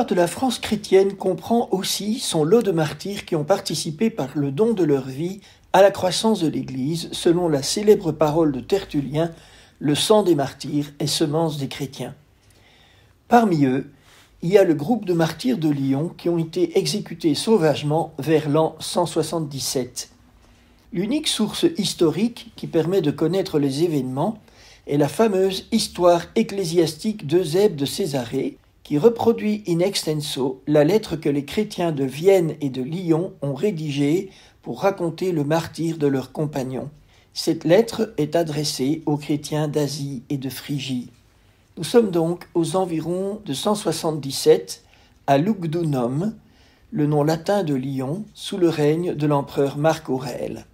L'histoire de la France chrétienne comprend aussi son lot de martyrs qui ont participé par le don de leur vie à la croissance de l'Église, selon la célèbre parole de Tertullien, le sang des martyrs est semence des chrétiens. Parmi eux, il y a le groupe de martyrs de Lyon qui ont été exécutés sauvagement vers l'an 177. L'unique source historique qui permet de connaître les événements est la fameuse Histoire ecclésiastique d'Eusèbe de Césarée, qui reproduit in extenso la lettre que les chrétiens de Vienne et de Lyon ont rédigée pour raconter le martyre de leurs compagnons. Cette lettre est adressée aux chrétiens d'Asie et de Phrygie. Nous sommes donc aux environs de 177 à Lugdunum, le nom latin de Lyon, sous le règne de l'empereur Marc Aurèle.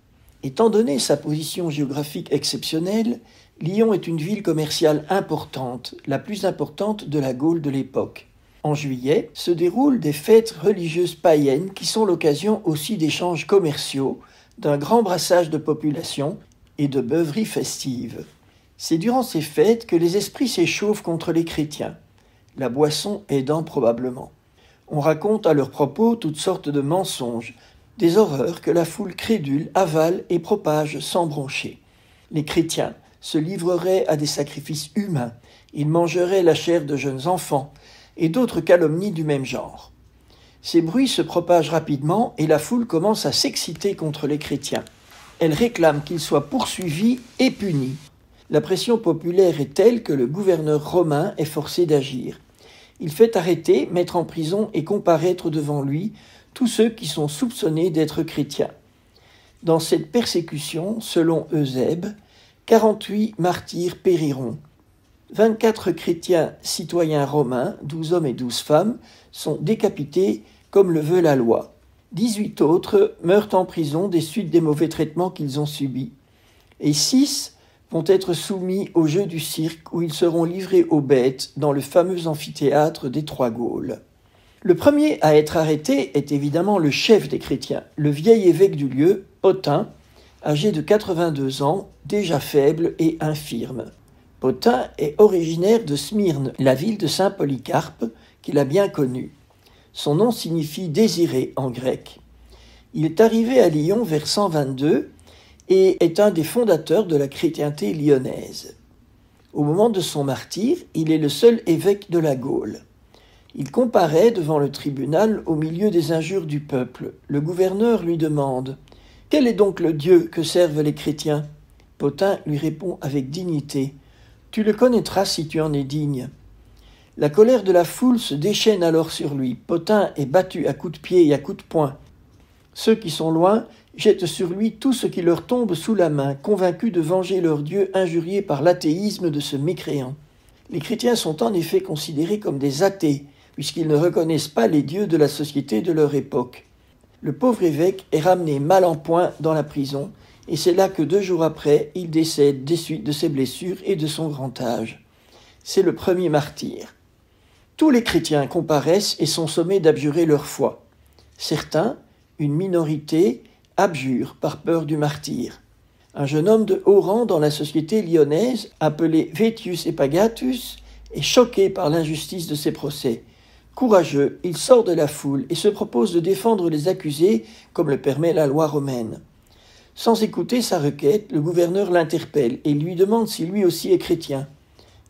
Étant donné sa position géographique exceptionnelle, Lyon est une ville commerciale importante, la plus importante de la Gaule de l'époque. En juillet se déroulent des fêtes religieuses païennes qui sont l'occasion aussi d'échanges commerciaux, d'un grand brassage de population et de beuveries festives. C'est durant ces fêtes que les esprits s'échauffent contre les chrétiens, la boisson aidant probablement. On raconte à leur propos toutes sortes de mensonges, des horreurs que la foule crédule avale et propage sans broncher. Les chrétiens se livreraient à des sacrifices humains, ils mangeraient la chair de jeunes enfants, et d'autres calomnies du même genre. Ces bruits se propagent rapidement et la foule commence à s'exciter contre les chrétiens. Elle réclame qu'ils soient poursuivis et punis. La pression populaire est telle que le gouverneur romain est forcé d'agir. Il fait arrêter, mettre en prison et comparaître devant lui tous ceux qui sont soupçonnés d'être chrétiens. Dans cette persécution, selon Eusèbe, 48 martyrs périront. 24 chrétiens citoyens romains, 12 hommes et 12 femmes, sont décapités comme le veut la loi. 18 autres meurent en prison des suites des mauvais traitements qu'ils ont subis. Et 6 vont être soumis au jeu du cirque où ils seront livrés aux bêtes dans le fameux amphithéâtre des Trois Gaules. Le premier à être arrêté est évidemment le chef des chrétiens, le vieil évêque du lieu, Pothin, âgé de 82 ans, déjà faible et infirme. Pothin est originaire de Smyrne, la ville de saint Polycarpe, qu'il a bien connue. Son nom signifie « désiré » en grec. Il est arrivé à Lyon vers 122 et est un des fondateurs de la chrétienté lyonnaise. Au moment de son martyre, il est le seul évêque de la Gaule. Il comparaît devant le tribunal au milieu des injures du peuple. Le gouverneur lui demande « Quel est donc le Dieu que servent les chrétiens ?» Pothin lui répond avec dignité « Tu le connaîtras si tu en es digne. » La colère de la foule se déchaîne alors sur lui. Pothin est battu à coups de pied et à coups de poing. Ceux qui sont loin jettent sur lui tout ce qui leur tombe sous la main, convaincus de venger leur Dieu injurié par l'athéisme de ce mécréant. Les chrétiens sont en effet considérés comme des athées, puisqu'ils ne reconnaissent pas les dieux de la société de leur époque. Le pauvre évêque est ramené mal en point dans la prison, et c'est là que 2 jours après, il décède des suites de ses blessures et de son grand âge. C'est le premier martyr. Tous les chrétiens comparaissent et sont sommés d'abjurer leur foi. Certains, une minorité, abjurent par peur du martyre. Un jeune homme de haut rang dans la société lyonnaise, appelé Vettius Epagatus, est choqué par l'injustice de ces procès. Courageux, il sort de la foule et se propose de défendre les accusés comme le permet la loi romaine. Sans écouter sa requête, le gouverneur l'interpelle et lui demande si lui aussi est chrétien.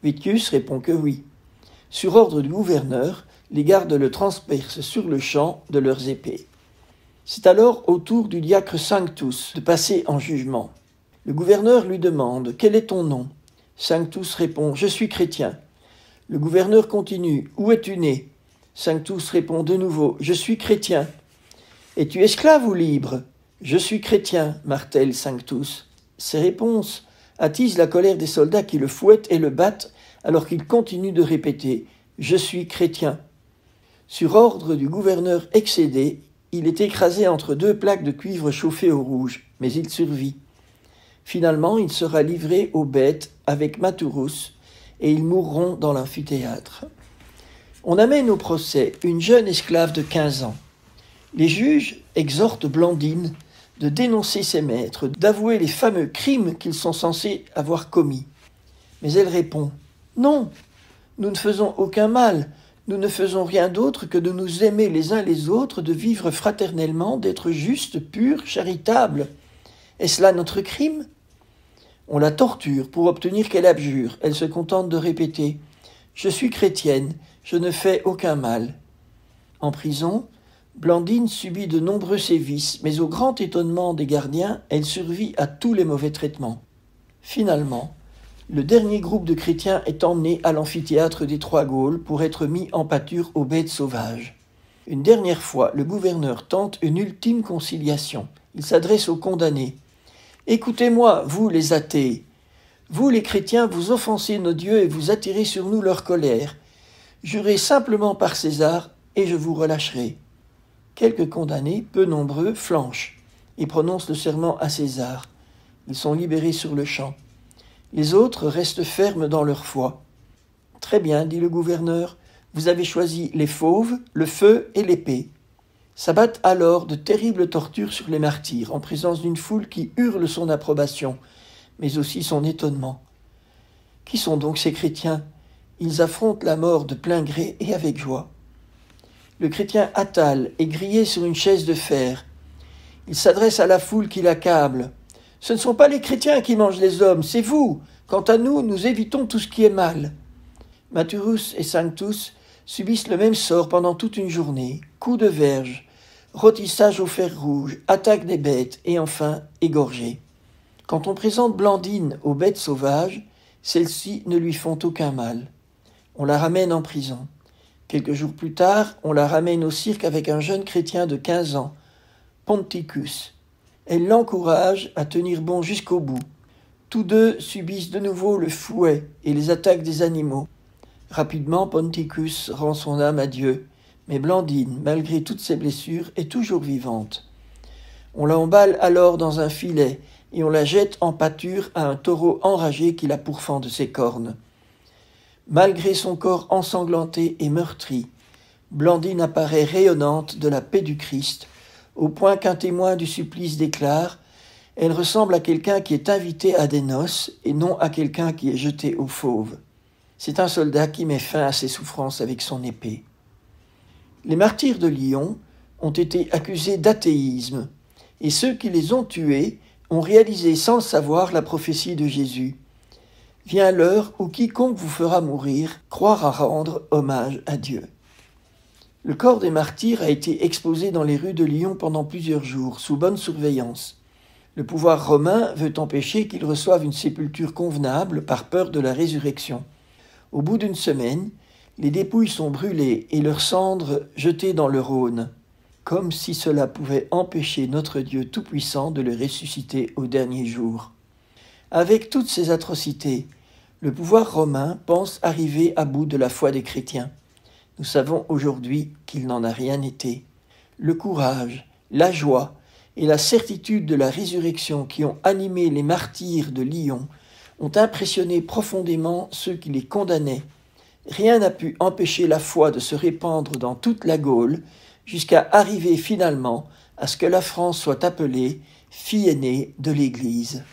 Vettius répond que oui. Sur ordre du gouverneur, les gardes le transpercent sur le champ de leurs épées. C'est alors au tour du diacre Sanctus de passer en jugement. Le gouverneur lui demande « Quel est ton nom ?» Sanctus répond « Je suis chrétien ». Le gouverneur continue « Où es-tu né ?» Sanctus répond de nouveau « Je suis chrétien ». « Es-tu esclave ou libre ?» « Je suis chrétien », martèle Sanctus. Ces réponses attisent la colère des soldats qui le fouettent et le battent alors qu'il continue de répéter « Je suis chrétien ». Sur ordre du gouverneur excédé, il est écrasé entre 2 plaques de cuivre chauffées au rouge, mais il survit. Finalement, il sera livré aux bêtes avec Maturus et ils mourront dans l'amphithéâtre. On amène au procès une jeune esclave de 15 ans. Les juges exhortent Blandine de dénoncer ses maîtres, d'avouer les fameux crimes qu'ils sont censés avoir commis. Mais elle répond « Non, nous ne faisons aucun mal, Nous ne faisons rien d'autre que de nous aimer les uns les autres, de vivre fraternellement, d'être justes, purs, charitables. Est-ce là notre crime ? On la torture pour obtenir qu'elle abjure. Elle se contente de répéter « Je suis chrétienne, je ne fais aucun mal ». En prison, Blandine subit de nombreux sévices, mais au grand étonnement des gardiens, elle survit à tous les mauvais traitements. Finalement, le dernier groupe de chrétiens est emmené à l'amphithéâtre des Trois Gaules pour être mis en pâture aux bêtes sauvages. Une dernière fois, le gouverneur tente une ultime conciliation. Il s'adresse aux condamnés. « Écoutez-moi, vous les athées. Vous les chrétiens, vous offensez nos dieux et vous attirez sur nous leur colère. Jurez simplement par César et je vous relâcherai. » Quelques condamnés, peu nombreux, flanchent et prononcent le serment à César. Ils sont libérés sur le champ. Les autres restent fermes dans leur foi. « Très bien, dit le gouverneur, vous avez choisi les fauves, le feu et l'épée. » S'abattent alors de terribles tortures sur les martyrs, en présence d'une foule qui hurle son approbation, mais aussi son étonnement. Qui sont donc ces chrétiens ? Ils affrontent la mort de plein gré et avec joie. Le chrétien Attal est grillé sur une chaise de fer. Il s'adresse à la foule qui l'accable. « Ce ne sont pas les chrétiens qui mangent les hommes, c'est vous. Quant à nous, nous évitons tout ce qui est mal. » Maturus et Sanctus subissent le même sort pendant toute une journée. Coups de verge, rôtissage au fer rouge, attaque des bêtes et enfin égorgés. Quand on présente Blandine aux bêtes sauvages, celles-ci ne lui font aucun mal. On la ramène en prison. Quelques jours plus tard, on la ramène au cirque avec un jeune chrétien de 15 ans, Ponticus. Elle l'encourage à tenir bon jusqu'au bout. Tous deux subissent de nouveau le fouet et les attaques des animaux. Rapidement, Ponticus rend son âme à Dieu, mais Blandine, malgré toutes ses blessures, est toujours vivante. On la emballe alors dans un filet et on la jette en pâture à un taureau enragé qui la pourfend de ses cornes. Malgré son corps ensanglanté et meurtri, Blandine apparaît rayonnante de la paix du Christ, au point qu'un témoin du supplice déclare « Elle ressemble à quelqu'un qui est invité à des noces et non à quelqu'un qui est jeté aux fauves. » C'est un soldat qui met fin à ses souffrances avec son épée. Les martyrs de Lyon ont été accusés d'athéisme, et ceux qui les ont tués ont réalisé sans le savoir la prophétie de Jésus. Vient l'heure où quiconque vous fera mourir croira rendre hommage à Dieu. Le corps des martyrs a été exposé dans les rues de Lyon pendant plusieurs jours, sous bonne surveillance. Le pouvoir romain veut empêcher qu'ils reçoivent une sépulture convenable par peur de la résurrection. Au bout d'une semaine, les dépouilles sont brûlées et leurs cendres jetées dans le Rhône, comme si cela pouvait empêcher notre Dieu Tout-Puissant de le ressusciter au dernier jour. Avec toutes ces atrocités, le pouvoir romain pense arriver à bout de la foi des chrétiens. Nous savons aujourd'hui qu'il n'en a rien été. Le courage, la joie et la certitude de la résurrection qui ont animé les martyrs de Lyon ont impressionné profondément ceux qui les condamnaient. Rien n'a pu empêcher la foi de se répandre dans toute la Gaule jusqu'à arriver finalement à ce que la France soit appelée fille aînée de l'Église.